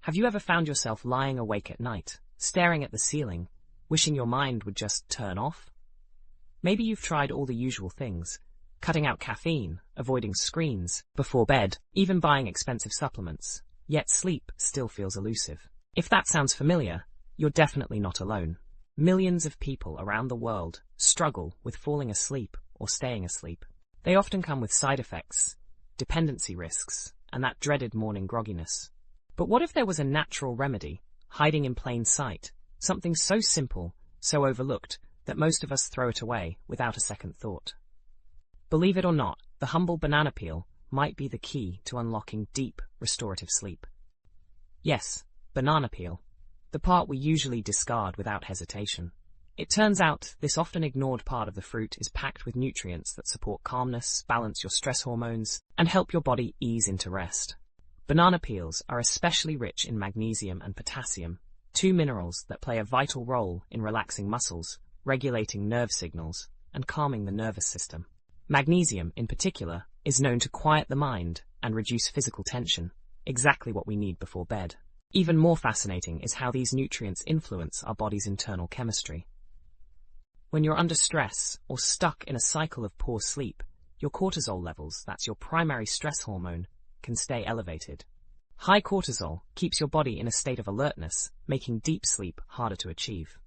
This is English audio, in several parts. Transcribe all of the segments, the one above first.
Have you ever found yourself lying awake at night, staring at the ceiling, wishing your mind would just turn off? Maybe you've tried all the usual things, cutting out caffeine, avoiding screens before bed, even buying expensive supplements, yet sleep still feels elusive. If that sounds familiar, you're definitely not alone. Millions of people around the world struggle with falling asleep or staying asleep. They often come with side effects, dependency risks, and that dreaded morning grogginess. But what if there was a natural remedy, hiding in plain sight, something so simple, so overlooked, that most of us throw it away without a second thought? Believe it or not, the humble banana peel might be the key to unlocking deep, restorative sleep. Yes, banana peel, the part we usually discard without hesitation. It turns out this often ignored part of the fruit is packed with nutrients that support calmness, balance your stress hormones, and help your body ease into rest. Banana peels are especially rich in magnesium and potassium, two minerals that play a vital role in relaxing muscles, regulating nerve signals, and calming the nervous system. Magnesium, in particular, is known to quiet the mind and reduce physical tension, exactly what we need before bed. Even more fascinating is how these nutrients influence our body's internal chemistry. When you're under stress or stuck in a cycle of poor sleep, your cortisol levels, that's your primary stress hormone, can stay elevated. High cortisol keeps your body in a state of alertness, making deep sleep harder to achieve.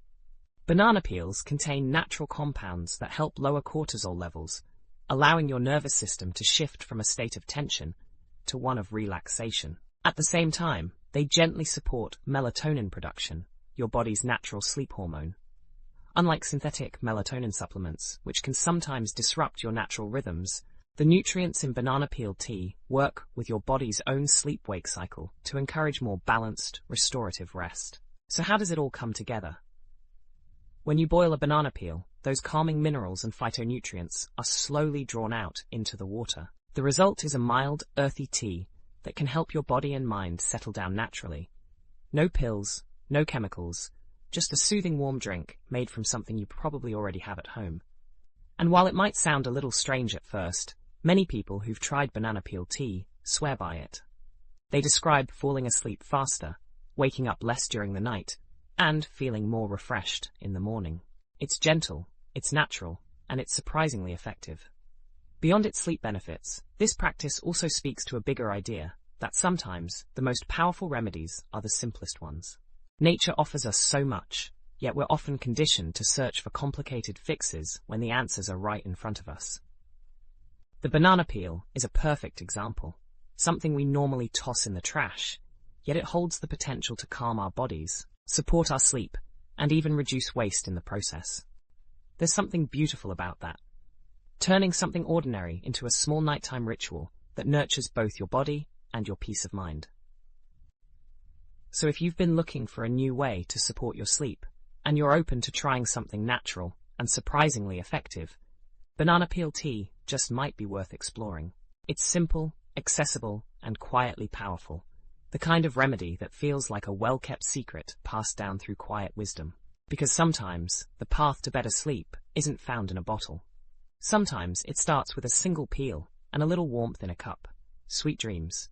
Banana peels contain natural compounds that help lower cortisol levels, allowing your nervous system to shift from a state of tension to one of relaxation. At the same time, they gently support melatonin production, your body's natural sleep hormone. Unlike synthetic melatonin supplements, which can sometimes disrupt your natural rhythms, the nutrients in banana peel tea work with your body's own sleep-wake cycle to encourage more balanced, restorative rest. So how does it all come together? When you boil a banana peel, those calming minerals and phytonutrients are slowly drawn out into the water. The result is a mild, earthy tea that can help your body and mind settle down naturally. No pills, no chemicals, just a soothing warm drink made from something you probably already have at home. And while it might sound a little strange at first, many people who've tried banana peel tea swear by it. They describe falling asleep faster, waking up less during the night, and feeling more refreshed in the morning. It's gentle, it's natural, and it's surprisingly effective. Beyond its sleep benefits, this practice also speaks to a bigger idea, that sometimes the most powerful remedies are the simplest ones. Nature offers us so much, yet we're often conditioned to search for complicated fixes when the answers are right in front of us. The banana peel is a perfect example, something we normally toss in the trash, yet it holds the potential to calm our bodies, support our sleep, and even reduce waste in the process. There's something beautiful about that, turning something ordinary into a small nighttime ritual that nurtures both your body and your peace of mind. So if you've been looking for a new way to support your sleep, and you're open to trying something natural and surprisingly effective, banana peel tea just might be worth exploring. It's simple, accessible, and quietly powerful, the kind of remedy that feels like a well-kept secret passed down through quiet wisdom. Because sometimes the path to better sleep isn't found in a bottle. Sometimes it starts with a single peel and a little warmth in a cup. Sweet dreams.